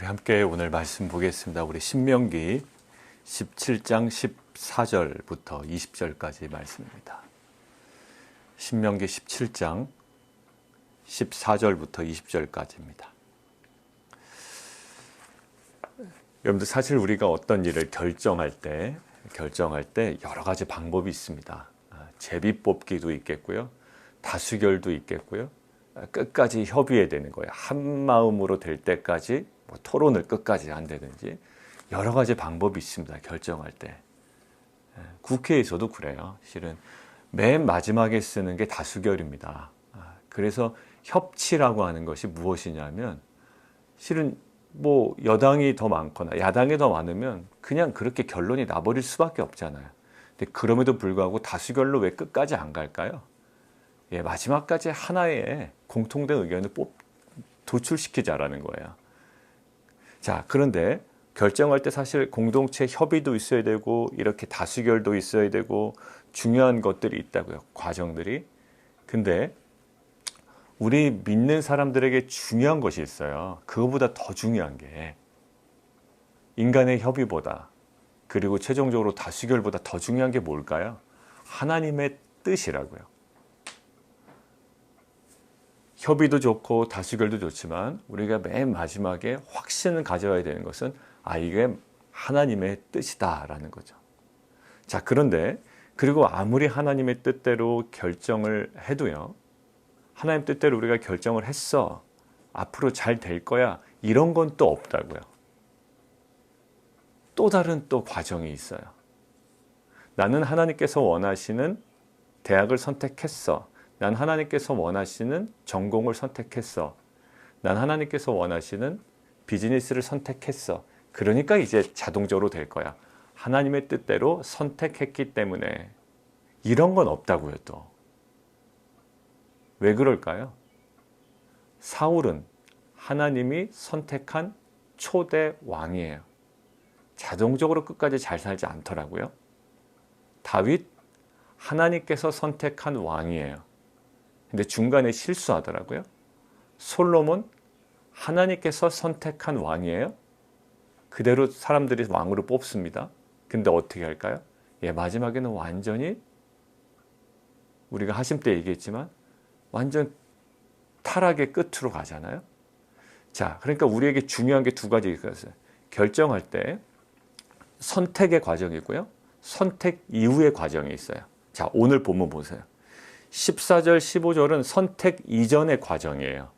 우리 함께 오늘 말씀 보겠습니다. 우리 신명기 17장 14절부터 20절까지 말씀입니다. 신명기 17장 14절부터 20절까지입니다. 여러분들 사실 우리가 어떤 일을 결정할 때 여러 가지 방법이 있습니다. 제비 뽑기도 있겠고요. 다수결도 있겠고요. 끝까지 협의해야 되는 거예요. 한 마음으로 될 때까지 토론을 끝까지 한다든지 여러 가지 방법이 있습니다. 결정할 때. 국회에서도 그래요. 실은 맨 마지막에 쓰는 게 다수결입니다. 그래서 협치라고 하는 것이 무엇이냐면 실은 여당이 더 많거나 야당이 더 많으면 그냥 그렇게 결론이 나버릴 수밖에 없잖아요. 근데 그럼에도 불구하고 다수결로 왜 끝까지 안 갈까요? 마지막까지 하나의 공통된 의견을 도출시키자라는 거예요. 자, 그런데 결정할 때 사실 공동체 협의도 있어야 되고 이렇게 다수결도 있어야 되고 중요한 것들이 있다고요. 과정들이. 근데 우리 믿는 사람들에게 중요한 것이 있어요. 그거보다 더 중요한 게 인간의 협의보다 그리고 최종적으로 다수결보다 더 중요한 게 뭘까요? 하나님의 뜻이라고요. 협의도 좋고 다수결도 좋지만 우리가 맨 마지막에 확신을 가져야 되는 것은 이게 하나님의 뜻이다라는 거죠. 자, 그런데 그리고 아무리 하나님의 뜻대로 결정을 해도요. 하나님 뜻대로 우리가 결정을 했어. 앞으로 잘 될 거야. 이런 건 또 없다고요. 또 다른 과정이 있어요. 나는 하나님께서 원하시는 대학을 선택했어. 난 하나님께서 원하시는 전공을 선택했어. 난 하나님께서 원하시는 비즈니스를 선택했어. 그러니까 이제 자동적으로 될 거야. 하나님의 뜻대로 선택했기 때문에 이런 건 없다고요, 또. 왜 그럴까요? 사울은 하나님이 선택한 초대 왕이에요. 자동적으로 끝까지 잘 살지 않더라고요. 다윗, 하나님께서 선택한 왕이에요. 근데 중간에 실수하더라고요. 솔로몬, 하나님께서 선택한 왕이에요. 그대로 사람들이 왕으로 뽑습니다. 근데 어떻게 할까요? 마지막에는 완전히 우리가 하심 때 얘기했지만 완전 타락의 끝으로 가잖아요. 자, 그러니까 우리에게 중요한 게 두 가지 있어요. 결정할 때 선택의 과정이고요. 선택 이후의 과정이 있어요. 자, 오늘 본문 보세요. 14절, 15절은 선택 이전의 과정이에요.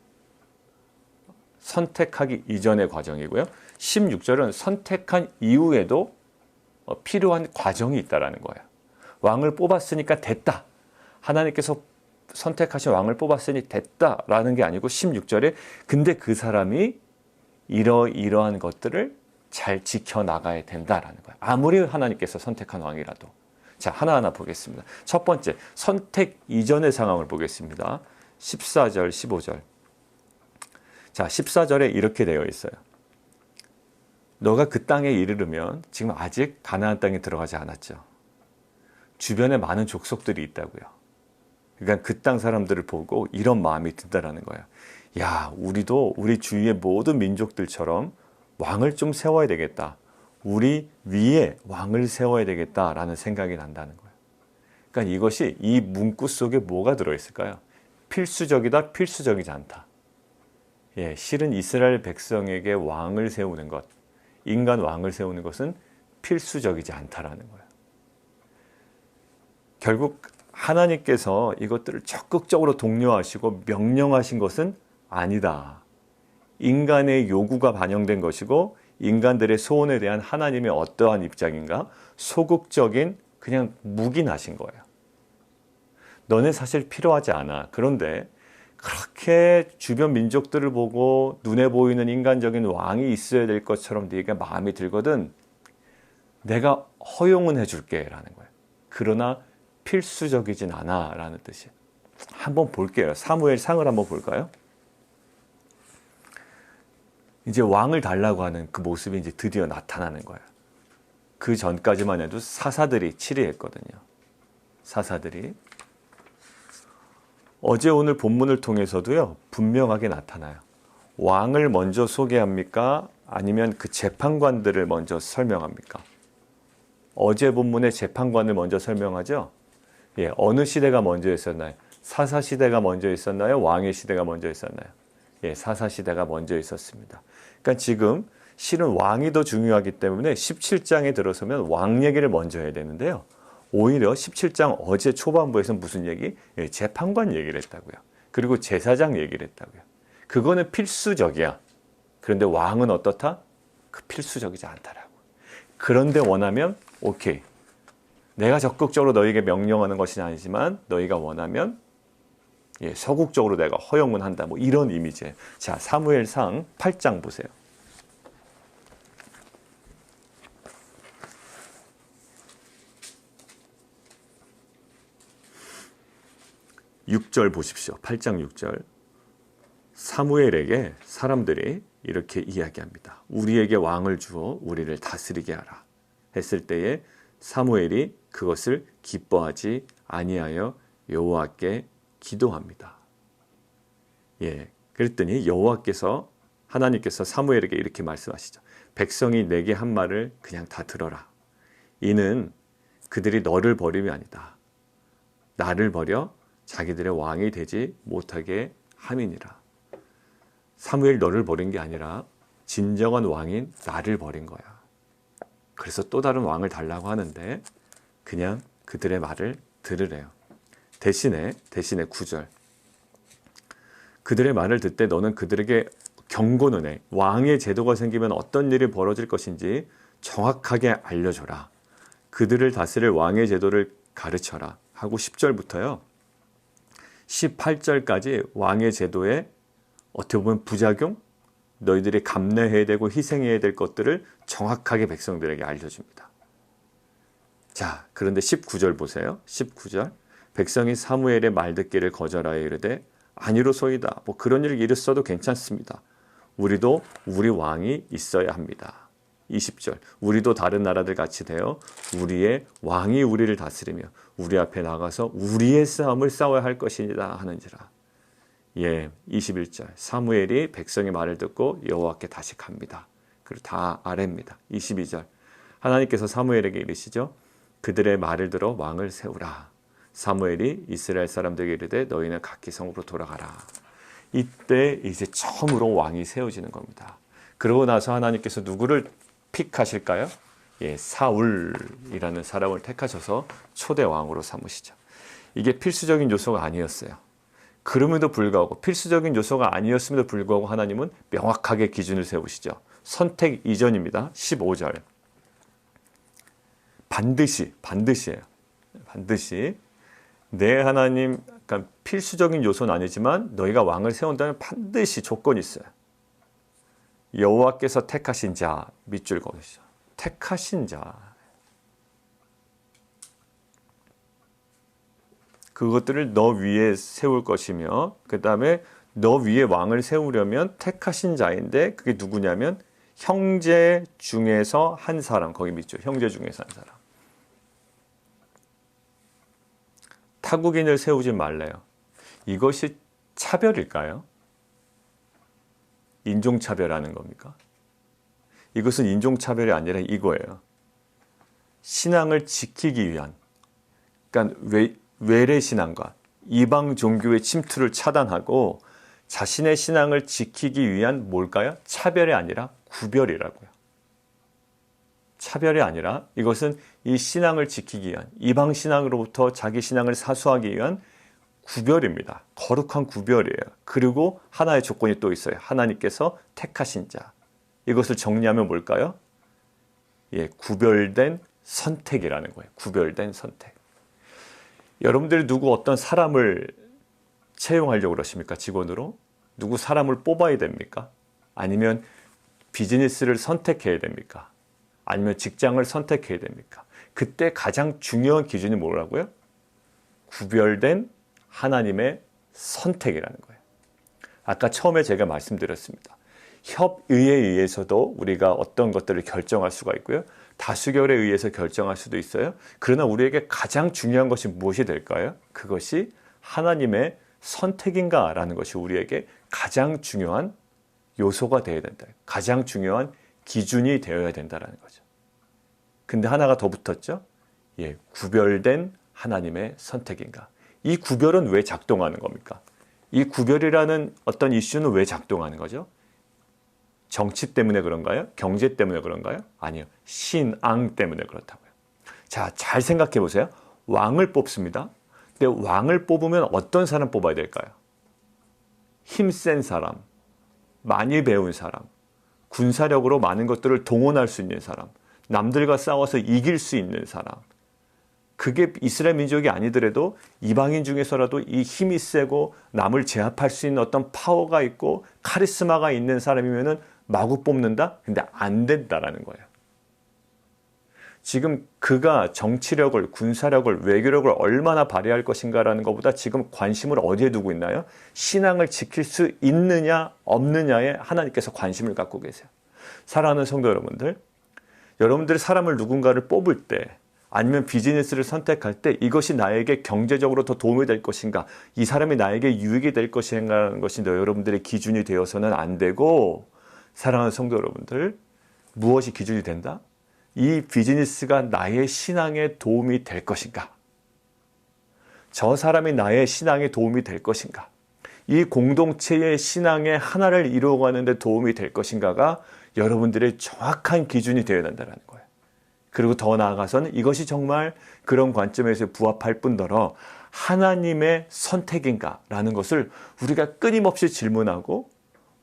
선택하기 이전의 과정이고요. 16절은 선택한 이후에도 필요한 과정이 있다는 거예요. 왕을 뽑았으니까 됐다. 하나님께서 선택하신 왕을 뽑았으니 됐다라는 게 아니고 16절에 근데 그 사람이 이러한 것들을 잘 지켜나가야 된다라는 거예요. 아무리 하나님께서 선택한 왕이라도. 자, 하나하나 보겠습니다. 첫 번째, 선택 이전의 상황을 보겠습니다. 14절, 15절. 자, 14절에 이렇게 되어 있어요. 너가 그 땅에 이르르면 지금 아직 가나안 땅에 들어가지 않았죠. 주변에 많은 족속들이 있다고요. 그러니까 그 땅 사람들을 보고 이런 마음이 든다라는 거예요. 야, 우리도 우리 주위의 모든 민족들처럼 왕을 좀 세워야 되겠다. 우리 위에 왕을 세워야 되겠다라는 생각이 난다는 거예요. 그러니까 이것이 이 문구 속에 뭐가 들어있을까요? 필수적이다, 필수적이지 않다. 실은 이스라엘 백성에게 왕을 세우는 것, 인간 왕을 세우는 것은 필수적이지 않다라는 거예요. 결국 하나님께서 이것들을 적극적으로 독려하시고 명령하신 것은 아니다. 인간의 요구가 반영된 것이고 인간들의 소원에 대한 하나님의 어떠한 입장인가? 소극적인 그냥 묵인하신 거예요. 너는 사실 필요하지 않아. 그런데 그렇게 주변 민족들을 보고 눈에 보이는 인간적인 왕이 있어야 될 것처럼 네가 마음이 들거든. 내가 허용은 해줄게 라는 거예요. 그러나 필수적이진 않아 라는 뜻이에요. 한번 볼게요. 사무엘 상을 한번 볼까요? 이제 왕을 달라고 하는 그 모습이 이제 드디어 나타나는 거예요. 그 전까지만 해도 사사들이 치리했거든요. 사사들이. 어제 오늘 본문을 통해서도요, 분명하게 나타나요. 왕을 먼저 소개합니까? 아니면 그 재판관들을 먼저 설명합니까? 어제 본문의 재판관을 먼저 설명하죠? 예, 어느 시대가 먼저 있었나요? 사사시대가 먼저 있었나요? 왕의 시대가 먼저 있었나요? 예, 사사시대가 먼저 있었습니다. 그러니까 지금 실은 왕이 더 중요하기 때문에 17장에 들어서면 왕 얘기를 먼저 해야 되는데요. 오히려 17장 어제 초반부에서 무슨 얘기? 예, 재판관 얘기를 했다고요. 그리고 제사장 얘기를 했다고요. 그거는 필수적이야. 그런데 왕은 어떻다? 그 필수적이지 않다라고. 그런데 원하면 오케이. 내가 적극적으로 너에게 명령하는 것이 아니지만 너희가 원하면 예, 서국적으로 내가 허용은 한다. 뭐 이런 이미지예요. 자, 사무엘상 8장 보세요. 6절 보십시오. 8장 6절. 사무엘에게 사람들이 이렇게 이야기합니다. 우리에게 왕을 주어 우리를 다스리게 하라. 했을 때에 사무엘이 그것을 기뻐하지 아니하여 여호와께 기도합니다. 예, 그랬더니 여호와께서 하나님께서 사무엘에게 이렇게 말씀하시죠. 백성이 내게 한 말을 그냥 다 들어라. 이는 그들이 너를 버림이 아니다. 나를 버려 자기들의 왕이 되지 못하게 함이니라. 사무엘 너를 버린 게 아니라 진정한 왕인 나를 버린 거야. 그래서 또 다른 왕을 달라고 하는데 그냥 그들의 말을 들으래요. 대신에 9절. 그들의 말을 듣되 너는 그들에게 경고는 해. 왕의 제도가 생기면 어떤 일이 벌어질 것인지 정확하게 알려줘라. 그들을 다스릴 왕의 제도를 가르쳐라. 하고 10절부터요. 18절까지 왕의 제도에 어떻게 보면 부작용, 너희들이 감내해야 되고 희생해야 될 것들을 정확하게 백성들에게 알려줍니다. 자, 그런데 19절 보세요. 19절. 백성이 사무엘의 말 듣기를 거절하여 이르되 아니로소이다. 뭐 그런 일을 일으켜도 괜찮습니다. 우리도 우리 왕이 있어야 합니다. 20절. 우리도 다른 나라들 같이 되어 우리의 왕이 우리를 다스리며 우리 앞에 나가서 우리의 싸움을 싸워야 할 것이니라 하는지라. 예, 21절. 사무엘이 백성의 말을 듣고 여호와께 다시 갑니다. 그리고 다 아래입니다. 22절. 하나님께서 사무엘에게 이르시죠. 그들의 말을 들어 왕을 세우라. 사무엘이 이스라엘 사람들에게 이르되 너희는 각기 성으로 돌아가라. 이때 이제 처음으로 왕이 세워지는 겁니다. 그러고 나서 하나님께서 누구를 픽하실까요? 예, 사울이라는 사람을 택하셔서 초대 왕으로 삼으시죠. 이게 필수적인 요소가 아니었어요. 그럼에도 불구하고 필수적인 요소가 아니었음에도 불구하고 하나님은 명확하게 기준을 세우시죠. 선택 이전입니다. 15절. 반드시예요. 반드시 내 하나님, 그러니까 필수적인 요소는 아니지만 너희가 왕을 세운다면 반드시 조건이 있어요. 여호와께서 택하신 자 밑줄 그으시죠. 택하신 자. 그것들을 너 위에 세울 것이며 그 다음에 너 위에 왕을 세우려면 택하신 자인데 그게 누구냐면 형제 중에서 한 사람. 거기 밑줄. 형제 중에서 한 사람. 타국인을 세우지 말래요. 이것이 차별일까요? 인종차별하는 겁니까? 이것은 인종차별이 아니라 이거예요. 신앙을 지키기 위한, 그러니까 외래신앙과 이방 종교의 침투를 차단하고 자신의 신앙을 지키기 위한 뭘까요? 차별이 아니라 구별이라고요. 차별이 아니라 이것은 이 신앙을 지키기 위한, 이방 신앙으로부터 자기 신앙을 사수하기 위한 구별입니다. 거룩한 구별이에요. 그리고 하나의 조건이 또 있어요. 하나님께서 택하신 자. 이것을 정리하면 뭘까요? 예, 구별된 선택이라는 거예요. 구별된 선택. 여러분들이 누구 어떤 사람을 채용하려고 그러십니까? 직원으로? 누구 사람을 뽑아야 됩니까? 아니면 비즈니스를 선택해야 됩니까? 아니면 직장을 선택해야 됩니까? 그때 가장 중요한 기준이 뭐라고요? 구별된 하나님의 선택이라는 거예요. 아까 처음에 제가 말씀드렸습니다. 협의에 의해서도 우리가 어떤 것들을 결정할 수가 있고요. 다수결에 의해서 결정할 수도 있어요. 그러나 우리에게 가장 중요한 것이 무엇이 될까요? 그것이 하나님의 선택인가라는 것이 우리에게 가장 중요한 요소가 되어야 된다. 가장 중요한 기준이 되어야 된다는 거죠. 근데 하나가 더 붙었죠. 구별된 하나님의 선택인가. 이 구별은 왜 작동하는 겁니까? 이 구별이라는 어떤 이슈는 왜 작동하는 거죠? 정치 때문에 그런가요? 경제 때문에 그런가요? 아니요. 신앙 때문에 그렇다고요. 자, 잘 생각해 보세요. 왕을 뽑습니다. 근데 왕을 뽑으면 어떤 사람 뽑아야 될까요? 힘센 사람, 많이 배운 사람, 군사력으로 많은 것들을 동원할 수 있는 사람, 남들과 싸워서 이길 수 있는 사람. 그게 이스라엘 민족이 아니더라도 이방인 중에서라도 이 힘이 세고 남을 제압할 수 있는 어떤 파워가 있고 카리스마가 있는 사람이면은 마구 뽑는다? 근데 안 된다라는 거예요. 지금 그가 정치력을, 군사력을, 외교력을 얼마나 발휘할 것인가라는 것보다 지금 관심을 어디에 두고 있나요? 신앙을 지킬 수 있느냐, 없느냐에 하나님께서 관심을 갖고 계세요. 사랑하는 성도 여러분들, 여러분들이 사람을 누군가를 뽑을 때 아니면 비즈니스를 선택할 때 이것이 나에게 경제적으로 더 도움이 될 것인가, 이 사람이 나에게 유익이 될 것인가 하는 것이 여러분들의 기준이 되어서는 안 되고, 사랑하는 성도 여러분들, 무엇이 기준이 된다? 이 비즈니스가 나의 신앙에 도움이 될 것인가? 저 사람이 나의 신앙에 도움이 될 것인가? 이 공동체의 신앙의 하나를 이루어가는 데 도움이 될 것인가가 여러분들의 정확한 기준이 되어야 된다는 거예요. 그리고 더 나아가서는 이것이 정말 그런 관점에서 부합할 뿐더러 하나님의 선택인가라는 것을 우리가 끊임없이 질문하고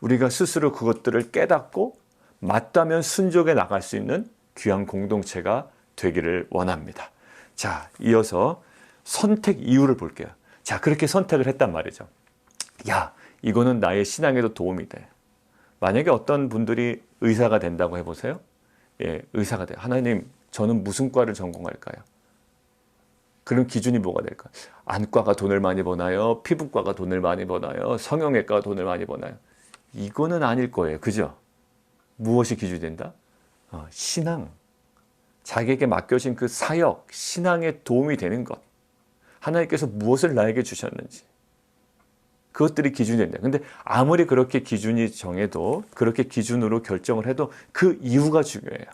우리가 스스로 그것들을 깨닫고 맞다면 순종해 나갈 수 있는 귀한 공동체가 되기를 원합니다. 자, 이어서 선택 이유를 볼게요. 자, 그렇게 선택을 했단 말이죠. 야, 이거는 나의 신앙에도 도움이 돼. 만약에 어떤 분들이 의사가 된다고 해보세요. 의사가 돼요. 하나님, 저는 무슨 과를 전공할까요? 그럼 기준이 뭐가 될까요? 안과가 돈을 많이 버나요? 피부과가 돈을 많이 버나요? 성형외과가 돈을 많이 버나요? 이거는 아닐 거예요. 그죠? 무엇이 기준이 된다? 신앙. 자기에게 맡겨진 그 사역, 신앙에 도움이 되는 것. 하나님께서 무엇을 나에게 주셨는지. 그것들이 기준이 된다. 근데 아무리 그렇게 기준이 정해도, 그렇게 기준으로 결정을 해도 그 이유가 중요해요.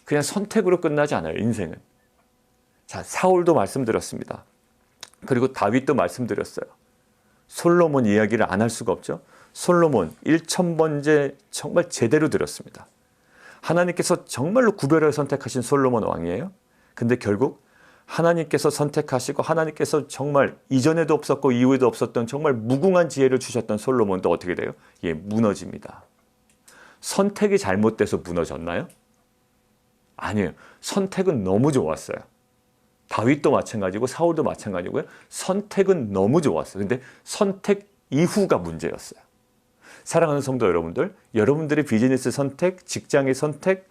그냥 선택으로 끝나지 않아요, 인생은. 자, 사울도 말씀드렸습니다. 그리고 다윗도 말씀드렸어요. 솔로몬 이야기를 안 할 수가 없죠. 솔로몬 1000번째 정말 제대로 드렸습니다. 하나님께서 정말로 구별을 선택하신 솔로몬 왕이에요. 근데 결국 하나님께서 선택하시고 하나님께서 정말 이전에도 없었고 이후에도 없었던 정말 무궁한 지혜를 주셨던 솔로몬도 어떻게 돼요? 무너집니다. 선택이 잘못돼서 무너졌나요? 아니에요. 선택은 너무 좋았어요. 다윗도 마찬가지고 사울도 마찬가지고요. 선택은 너무 좋았어요. 근데 선택 이후가 문제였어요. 사랑하는 성도 여러분들, 여러분들의 비즈니스 선택, 직장의 선택,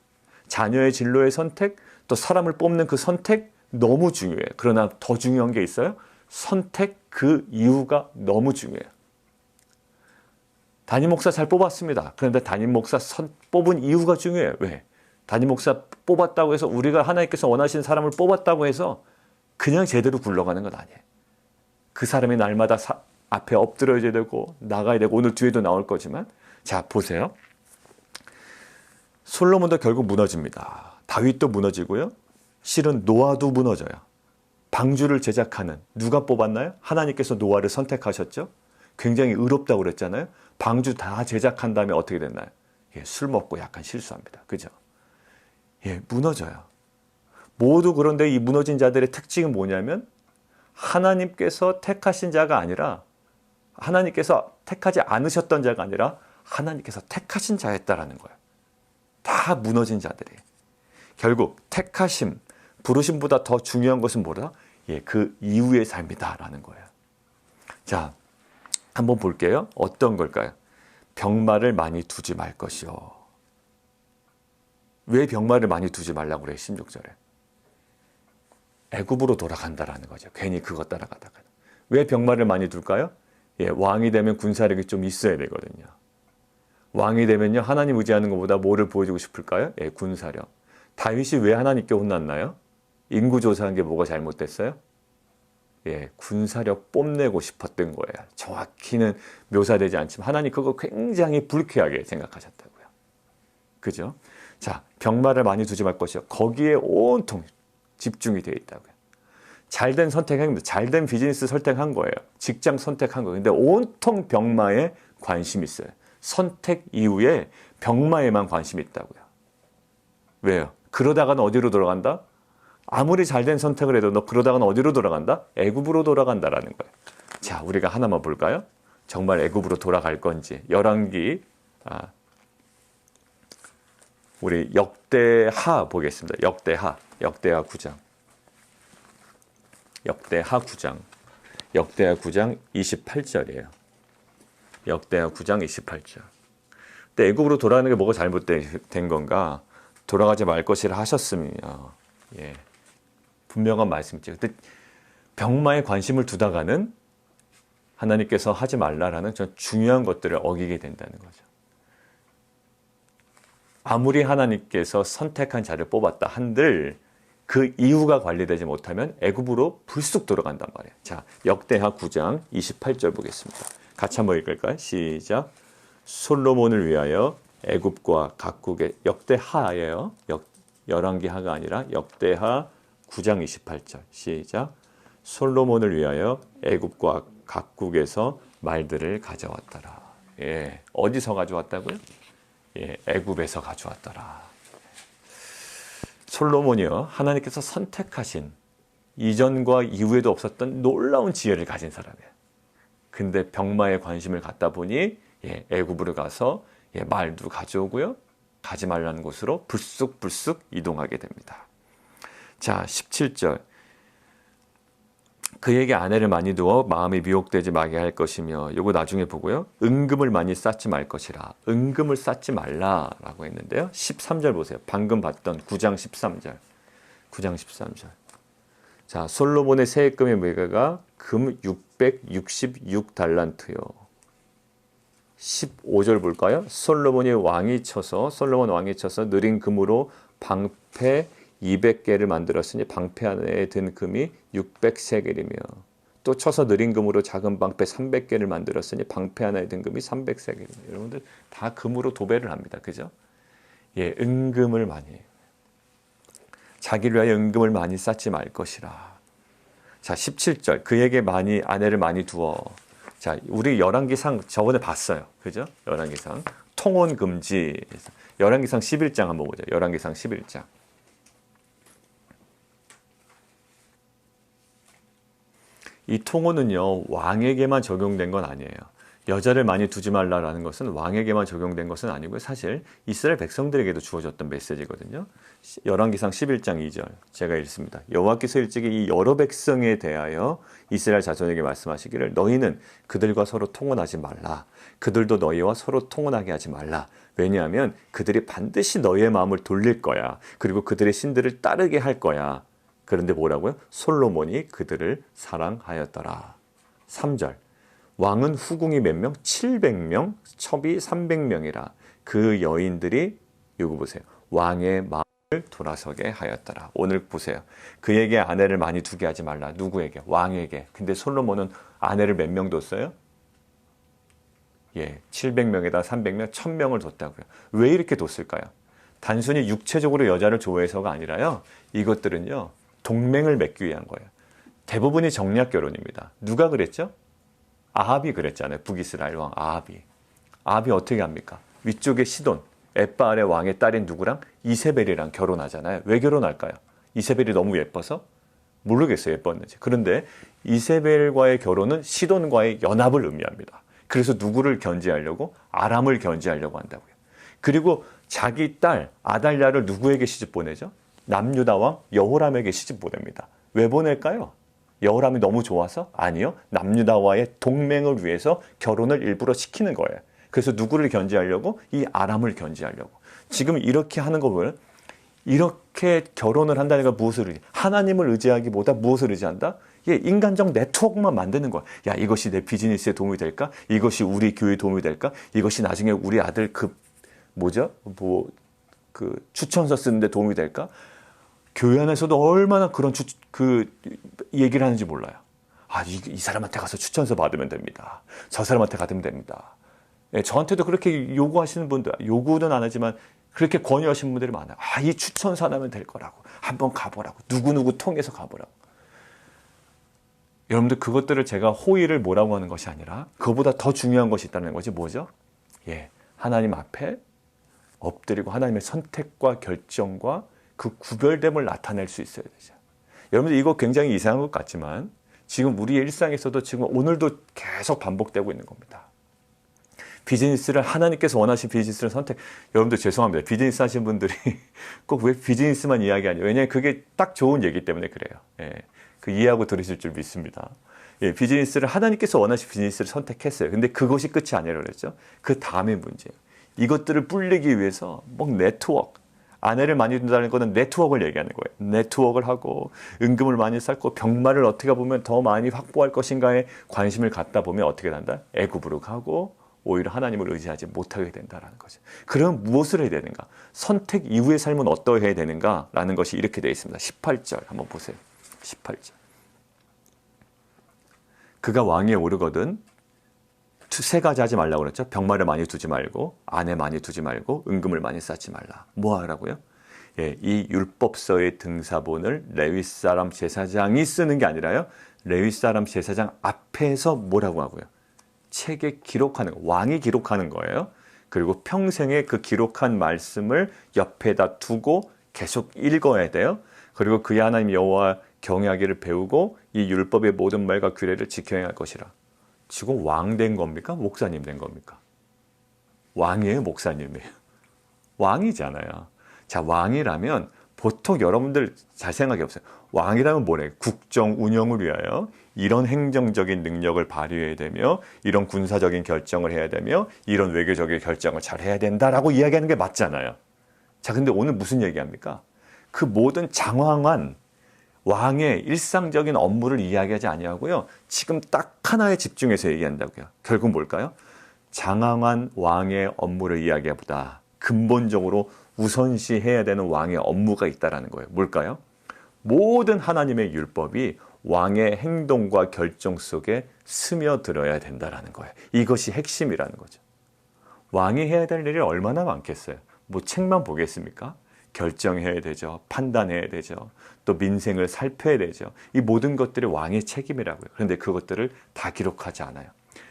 자녀의 진로의 선택, 또 사람을 뽑는 그 선택 너무 중요해요. 그러나 더 중요한 게 있어요. 선택 그 이유가 너무 중요해요. 담임 목사 잘 뽑았습니다. 그런데 담임 목사 뽑은 이유가 중요해요. 왜? 담임 목사 뽑았다고 해서 우리가 하나님께서 원하시는 사람을 뽑았다고 해서 그냥 제대로 굴러가는 건 아니에요. 그 사람이 날마다 앞에 엎드려야 되고 나가야 되고 오늘 뒤에도 나올 거지만 자 보세요. 솔로몬도 결국 무너집니다. 다윗도 무너지고요. 실은 노아도 무너져요. 방주를 제작하는 누가 뽑았나요? 하나님께서 노아를 선택하셨죠. 굉장히 의롭다고 그랬잖아요. 방주 다 제작한 다음에 어떻게 됐나요? 술 먹고 약간 실수합니다. 그죠? 무너져요. 모두 그런데 이 무너진 자들의 특징은 뭐냐면 하나님께서 택하신 자가 아니라 하나님께서 택하지 않으셨던 자가 아니라 하나님께서 택하신 자였다라는 거예요. 다 무너진 자들이. 결국 택하심, 부르심보다 더 중요한 것은 뭐다? 그 이후의 삶이다라는 거예요. 자, 한번 볼게요. 어떤 걸까요? 병마를 많이 두지 말 것이요. 왜 병마를 많이 두지 말라고 그래요? 16절에. 애굽으로 돌아간다라는 거죠. 괜히 그거 따라가다가. 왜 병마를 많이 둘까요? 왕이 되면 군사력이 좀 있어야 되거든요. 왕이 되면요. 하나님 의지하는 것보다 뭐를 보여주고 싶을까요? 군사력. 다윗이 왜 하나님께 혼났나요? 인구 조사한 게 뭐가 잘못됐어요? 군사력 뽐내고 싶었던 거예요. 정확히는 묘사되지 않지만 하나님 그거 굉장히 불쾌하게 생각하셨다고요. 그죠? 자, 병마를 많이 두지 말 것이요. 거기에 온통 집중이 되어 있다고요. 잘된 선택입니다. 잘된 비즈니스 선택한 거예요. 직장 선택한 거예요. 근데 온통 병마에 관심이 있어요. 선택 이후에 병마에만 관심이 있다고요. 왜요? 그러다가는 어디로 돌아간다? 아무리 잘된 선택을 해도 너 그러다가는 어디로 돌아간다? 애굽으로 돌아간다라는 거예요. 자, 우리가 하나만 볼까요? 정말 애굽으로 돌아갈 건지. 열왕기 우리 역대하 보겠습니다. 역대하 9장. 역대하 9장 28절이에요. 역대하 9장 28절. 근데 애굽으로 돌아가는 게 뭐가 잘못된 건가? 돌아가지 말 것이라 하셨으며, 분명한 말씀이죠. 근데 병마에 관심을 두다가는 하나님께서 하지 말라라는 전 중요한 것들을 어기게 된다는 거죠. 아무리 하나님께서 선택한 자를 뽑았다 한들 그 이유가 관리되지 못하면 애굽으로 불쑥 돌아간단 말이에요. 자, 역대하 9장 28절 보겠습니다. 같이 한번 읽을까요? 시작. 솔로몬을 위하여 애굽과 각국의 역대하예요. 열왕기하가 아니라 역대하 9장 28절. 시작. 솔로몬을 위하여 애굽과 각국에서 말들을 가져왔더라. 어디서 가져왔다고요? 애굽에서 가져왔더라. 솔로몬이요, 하나님께서 선택하신 이전과 이후에도 없었던 놀라운 지혜를 가진 사람이에요. 근데 병마에 관심을 갖다 보니 애굽으로 가서 말도 가져오고요, 가지 말라는 곳으로 불쑥 이동하게 됩니다. 자, 17절. 그에게 아내를 많이 두어 마음이 미혹되지 말게 할 것이며, 요거 나중에 보고요, 은금을 많이 쌓지 말 것이라. 은금을 쌓지 말라라고 했는데요. 13절 보세요. 방금 봤던 9장 13절. 9장 13절. 자, 솔로몬의 세액금의 매가가 금 666달란트요. 15절 볼까요? 솔로몬 왕이 쳐서 느린 금으로 방패 200개를 만들었으니 방패 안에 든 금이 600세겔이며, 또 쳐서 느린 금으로 작은 방패 300개를 만들었으니 방패 안에 든 금이 300세겔이며. 여러분들 다 금으로 도배를 합니다. 그죠? 은금을 많이 해요. 자기를 위하여 은금을 많이 쌓지 말 것이라. 자, 17절. 그에게 아내를 많이 두어. 자, 우리 열왕기상 저번에 봤어요. 그죠? 열왕기상. 통혼 금지. 열왕기상 11장 한번 보죠. 열왕기상 11장. 이 통혼은요, 왕에게만 적용된 건 아니에요. 여자를 많이 두지 말라라는 것은 왕에게만 적용된 것은 아니고요. 사실 이스라엘 백성들에게도 주어졌던 메시지거든요. 열왕기상 11장 2절 제가 읽습니다. 여호와께서 일찍이 이 여러 백성에 대하여 이스라엘 자손에게 말씀하시기를, 너희는 그들과 서로 통혼하지 말라. 그들도 너희와 서로 통혼하게 하지 말라. 왜냐하면 그들이 반드시 너희의 마음을 돌릴 거야. 그리고 그들의 신들을 따르게 할 거야. 그런데 뭐라고요? 솔로몬이 그들을 사랑하였더라. 3절. 왕은 후궁이 몇 명? 700명, 첩이 300명이라. 그 여인들이 이거 보세요. 왕의 마음을 돌아서게 하였더라. 오늘 보세요. 그에게 아내를 많이 두게 하지 말라. 누구에게? 왕에게. 근데 솔로몬은 아내를 몇 명 뒀어요? 700명에다 300명, 1000명을 뒀다고요. 왜 이렇게 뒀을까요? 단순히 육체적으로 여자를 좋아해서가 아니라요. 이것들은요, 동맹을 맺기 위한 거예요. 대부분이 정략 결혼입니다. 누가 그랬죠? 아합이 그랬잖아요. 북이스라엘 왕 아합이. 아합이 어떻게 합니까? 위쪽에 시돈, 엣바알의 왕의 딸인 누구랑? 이세벨이랑 결혼하잖아요. 왜 결혼할까요? 이세벨이 너무 예뻐서? 모르겠어요. 예뻤는지. 그런데 이세벨과의 결혼은 시돈과의 연합을 의미합니다. 그래서 누구를 견제하려고? 아람을 견제하려고 한다고요. 그리고 자기 딸 아달랴를 누구에게 시집 보내죠? 남유다 왕 여호람에게 시집 보냅니다. 왜 보낼까요? 여호람이 너무 좋아서? 아니요. 남유다와의 동맹을 위해서 결혼을 일부러 시키는 거예요. 그래서 누구를 견제하려고? 이 아람을 견제하려고. 지금 이렇게 하는 거 보면, 이렇게 결혼을 한다는 건 무엇을 하나님을 의지하기보다 무엇을 의지한다? 인간적 네트워크만 만드는 거야. 야, 이것이 내 비즈니스에 도움이 될까? 이것이 우리 교회에 도움이 될까? 이것이 나중에 우리 아들 추천서 쓰는데 도움이 될까? 교회 안에서도 얼마나 그런 얘기를 하는지 몰라요. 이 사람한테 가서 추천서 받으면 됩니다. 저 사람한테 가면 됩니다. 예, 저한테도 그렇게 요구하시는 분들, 요구는 안 하지만 그렇게 권유하시는 분들이 많아요. 이 추천서 하나면 될 거라고. 한번 가보라고. 누구누구 통해서 가보라고. 여러분들 그것들을 제가 호의를 뭐라고 하는 것이 아니라 그거보다 더 중요한 것이 있다는 것이 뭐죠? 하나님 앞에 엎드리고 하나님의 선택과 결정과 그 구별됨을 나타낼 수 있어야 되죠. 여러분들 이거 굉장히 이상한 것 같지만 지금 우리의 일상에서도 지금 오늘도 계속 반복되고 있는 겁니다. 비즈니스를 하나님께서 원하신 비즈니스를 여러분들 죄송합니다. 비즈니스 하시는 분들이 꼭 왜 비즈니스만 이야기하냐. 왜냐하면 그게 딱 좋은 얘기 때문에 그래요. 그 이해하고 들으실 줄 믿습니다. 비즈니스를 하나님께서 원하신 비즈니스를 선택했어요. 근데 그것이 끝이 아니라고 그랬죠. 그 다음의 문제. 이것들을 불리기 위해서 네트워크. 아내를 많이 둔다는 것은 네트워크를 얘기하는 거예요. 네트워크를 하고 은금을 많이 쌓고 병마를 어떻게 보면 더 많이 확보할 것인가에 관심을 갖다 보면 어떻게 된다? 애굽으로 가고 오히려 하나님을 의지하지 못하게 된다는 거죠. 그럼 무엇을 해야 되는가? 선택 이후의 삶은 어떠해야 되는가라는 것이 이렇게 되어 있습니다. 18절 한번 보세요. 18절. 그가 왕위에 오르거든 세 가지 하지 말라고 그랬죠. 병마를 많이 두지 말고 아내 많이 두지 말고 은금을 많이 쌓지 말라. 뭐 하라고요? 이 율법서의 등사본을 레위 사람 제사장이 쓰는 게 아니라요. 레위 사람 제사장 앞에서 뭐라고 하고요? 책에 기록하는 왕이 기록하는 거예요. 그리고 평생에 그 기록한 말씀을 옆에다 두고 계속 읽어야 돼요. 그리고 그의 하나님 여호와 경외하기를 배우고 이 율법의 모든 말과 규례를 지켜야 할 것이라. 지금 왕 된 겁니까? 목사님 된 겁니까? 왕이에요? 목사님이에요? 왕이잖아요. 자, 왕이라면 보통 여러분들 잘 생각해 보세요. 왕이라면 뭐래? 국정 운영을 위하여 이런 행정적인 능력을 발휘해야 되며 이런 군사적인 결정을 해야 되며 이런 외교적인 결정을 잘 해야 된다라고 이야기하는 게 맞잖아요. 자, 근데 오늘 무슨 얘기합니까? 그 모든 장황한 왕의 일상적인 업무를 이야기하지 아니하고요. 지금 딱 하나에 집중해서 얘기한다고요. 결국 뭘까요? 장황한 왕의 업무를 이야기하보다 근본적으로 우선시해야 되는 왕의 업무가 있다는 거예요. 뭘까요? 모든 하나님의 율법이 왕의 행동과 결정 속에 스며들어야 된다는 거예요. 이것이 핵심이라는 거죠. 왕이 해야 될 일이 얼마나 많겠어요? 뭐 책만 보겠습니까? 결정해야 되죠. 판단해야 되죠. 또 민생을 살펴야 되죠. 이 모든 것들이 왕의 책임이라고요. 그런데 그것들을 다 기록하지 않아요.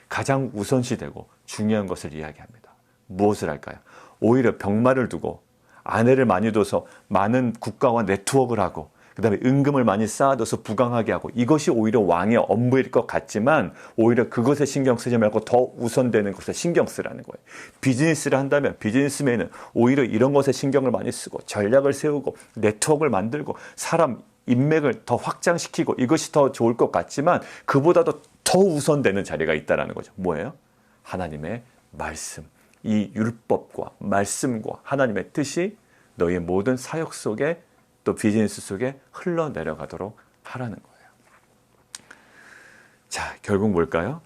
가장 우선시되고 중요한 것을 이야기합니다. 무엇을 할까요? 오히려 병마를 두고 아내를 많이 둬서 많은 국가와 네트워크를 하고 그 다음에 은금을 많이 쌓아둬서 부강하게 하고 이것이 오히려 왕의 업무일 것 같지만 오히려 그것에 신경 쓰지 말고 더 우선되는 것에 신경 쓰라는 거예요. 비즈니스를 한다면 비즈니스맨은 오히려 이런 것에 신경을 많이 쓰고 전략을 세우고 네트워크를 만들고 사람 인맥을 더 확장시키고 이것이 더 좋을 것 같지만 그보다도 더 우선되는 자리가 있다는 거죠. 뭐예요? 하나님의 말씀. 이 율법과 말씀과 하나님의 뜻이 너의 모든 사역 속에 또 비즈니스 속에 흘러내려가도록 하라는 거예요. 자, 결국 뭘까요?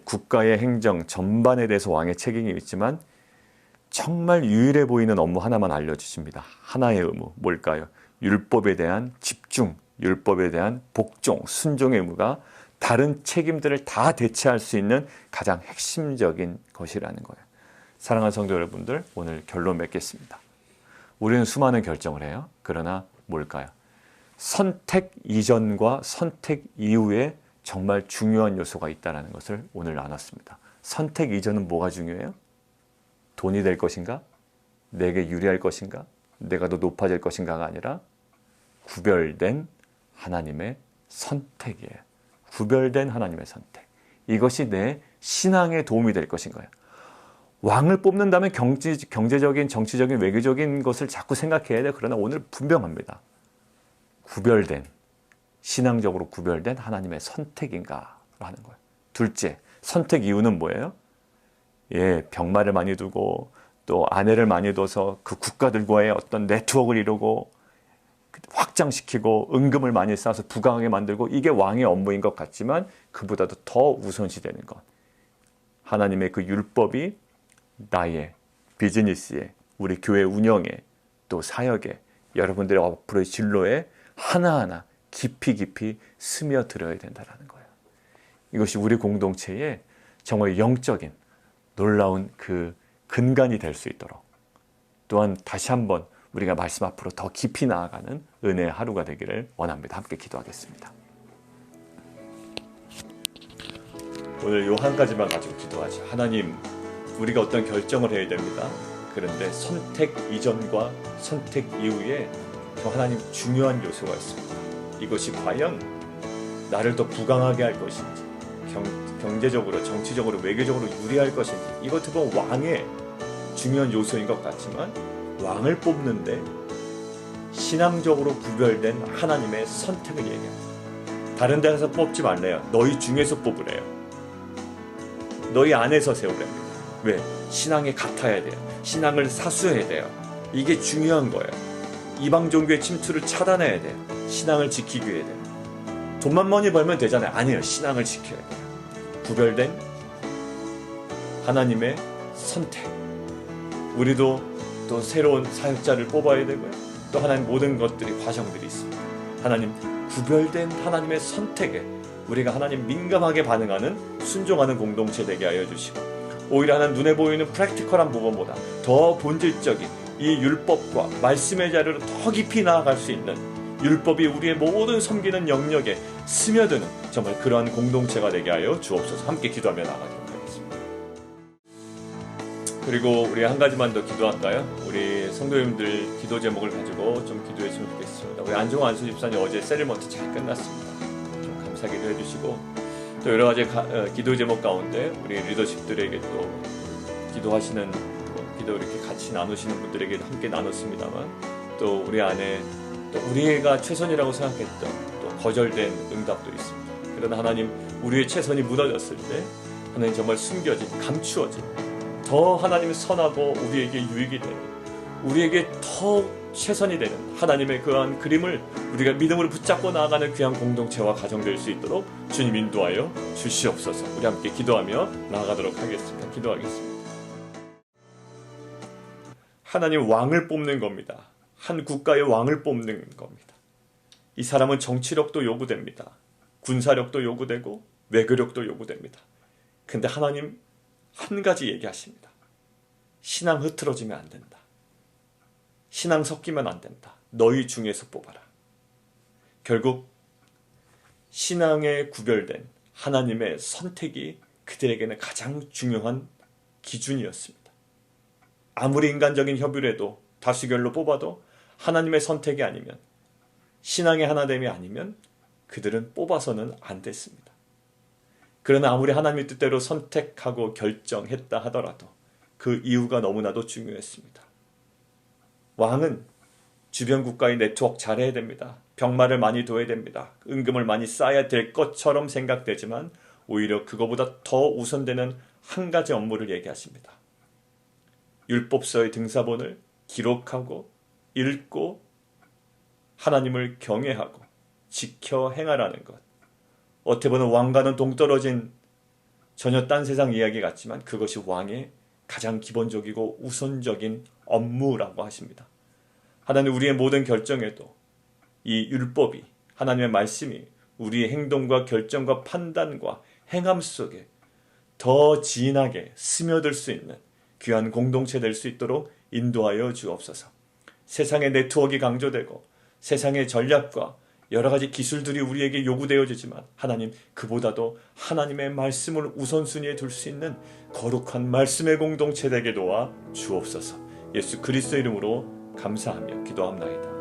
국가의 행정 전반에 대해서 왕의 책임이 있지만 정말 유일해 보이는 업무 하나만 알려주십니다. 하나의 의무, 뭘까요? 율법에 대한 집중, 율법에 대한 복종, 순종의 의무가 다른 책임들을 다 대체할 수 있는 가장 핵심적인 것이라는 거예요. 사랑하는 성도 여러분들, 오늘 결론 맺겠습니다. 우리는 수많은 결정을 해요. 그러나 뭘까요? 선택 이전과 선택 이후에 정말 중요한 요소가 있다는 것을 오늘 나눴습니다. 선택 이전은 뭐가 중요해요? 돈이 될 것인가? 내게 유리할 것인가? 내가 더 높아질 것인가가 아니라 구별된 하나님의 선택이에요. 구별된 하나님의 선택. 이것이 내 신앙에 도움이 될 것인가요? 왕을 뽑는다면 경제적인, 정치적인, 외교적인 것을 자꾸 생각해야 돼. 그러나 오늘 분명합니다. 구별된, 신앙적으로 구별된 하나님의 선택인가 하는 거예요. 둘째, 선택 이유는 뭐예요? 병마를 많이 두고 또 아내를 많이 둬서 그 국가들과의 어떤 네트워크를 이루고 확장시키고 은금을 많이 쌓아서 부강하게 만들고 이게 왕의 업무인 것 같지만 그보다도 더 우선시되는 것. 하나님의 그 율법이 나의 비즈니스에 우리 교회 운영에 또 사역에 여러분들의 앞으로의 진로에 하나하나 깊이 깊이 스며들어야 된다는 거예요. 이것이 우리 공동체의 정말 영적인 놀라운 그 근간이 될 수 있도록, 또한 다시 한번 우리가 말씀 앞으로 더 깊이 나아가는 은혜의 하루가 되기를 원합니다. 함께 기도하겠습니다. 오늘 요 한 가지만 가지고 기도하죠. 하나님, 우리가 어떤 결정을 해야 됩니다. 그런데 선택 이전과 선택 이후에 저 하나님 중요한 요소가 있습니다. 이것이 과연 나를 더 부강하게 할 것인지, 경제적으로, 정치적으로, 외교적으로 유리할 것인지, 이것도 보면 왕의 중요한 요소인 것 같지만 왕을 뽑는데 신앙적으로 구별된 하나님의 선택을 얘기합니다. 다른 데서 뽑지 말래요. 너희 중에서 뽑으래요. 너희 안에서 세우랍니다. 왜? 신앙에 같아야 돼요. 신앙을 사수해야 돼요. 이게 중요한 거예요. 이방 종교의 침투를 차단해야 돼요. 신앙을 지키기 위해 돼요. 돈만 많이 벌면 되잖아요. 아니에요. 신앙을 지켜야 돼요. 구별된 하나님의 선택. 우리도 또 새로운 사역자를 뽑아야 되고요. 또 하나님 모든 것들이 과정들이 있습니다. 하나님 구별된 하나님의 선택에 우리가 하나님 민감하게 반응하는 순종하는 공동체 되게 하여 주시고, 오히려 하나님 눈에 보이는 프랙티컬한 부분보다 더 본질적인 이 율법과 말씀의 자리로 더 깊이 나아갈 수 있는, 율법이 우리의 모든 섬기는 영역에 스며드는 정말 그러한 공동체가 되게 하여 주옵소서. 함께 기도하며 나가도록 하겠습니다. 그리고 우리 한 가지만 더 기도할까요? 우리 성도님들 기도 제목을 가지고 좀 기도했으면 좋겠습니다. 우리 안종환 안수 집사님 어제 세리머니 잘 끝났습니다. 좀 감사기도 해주시고, 또 여러 가지 기도 제목 가운데 우리 리더십들에게 또 기도하시는, 기도 이렇게 같이 나누시는 분들에게 함께 나눴습니다만, 또 우리 안에 또 우리가 최선이라고 생각했던 또 거절된 응답도 있습니다. 그러나 하나님, 우리의 최선이 무너졌을 때 하나님 정말 숨겨진, 감추어진 더 하나님 선하고 우리에게 유익이 되는, 우리에게 더 최선이 되는 하나님의 그러한 그림을 우리가 믿음으로 붙잡고 나아가는 귀한 공동체와 가정 될 수 있도록 주님 인도하여 주시옵소서. 우리 함께 기도하며 나아가도록 하겠습니다. 기도하겠습니다. 하나님 왕을 뽑는 겁니다. 한 국가의 왕을 뽑는 겁니다. 이 사람은 정치력도 요구됩니다. 군사력도 요구되고 외교력도 요구됩니다. 근데 하나님 한 가지 얘기하십니다. 신앙 흐트러지면 안 된다. 신앙 섞이면 안 된다. 너희 중에서 뽑아라. 결국 신앙에 구별된 하나님의 선택이 그들에게는 가장 중요한 기준이었습니다. 아무리 인간적인 협의라도 다수결로 뽑아도 하나님의 선택이 아니면, 신앙의 하나됨이 아니면 그들은 뽑아서는 안 됐습니다. 그러나 아무리 하나님의 뜻대로 선택하고 결정했다 하더라도 그 이유가 너무나도 중요했습니다. 왕은 주변 국가의 네트워크 잘해야 됩니다. 병마를 많이 둬야 됩니다. 은금을 많이 쌓아야 될 것처럼 생각되지만 오히려 그거보다 더 우선되는 한 가지 업무를 얘기하십니다. 율법서의 등사본을 기록하고 읽고 하나님을 경외하고 지켜 행하라는 것. 어떻게 보면 왕과는 동떨어진 전혀 딴 세상 이야기 같지만 그것이 왕의 가장 기본적이고 우선적인 업무라고 하십니다. 하나님, 우리의 모든 결정에도 이 율법이, 하나님의 말씀이 우리의 행동과 결정과 판단과 행함 속에 더 진하게 스며들 수 있는 귀한 공동체 될 수 있도록 인도하여 주옵소서. 세상의 네트워크가 강조되고 세상의 전략과 여러 가지 기술들이 우리에게 요구되어지지만 하나님, 그보다도 하나님의 말씀을 우선순위에 둘 수 있는 거룩한 말씀의 공동체 되게 도와 주옵소서. 예수 그리스도 이름으로 감사하며 기도합나이다.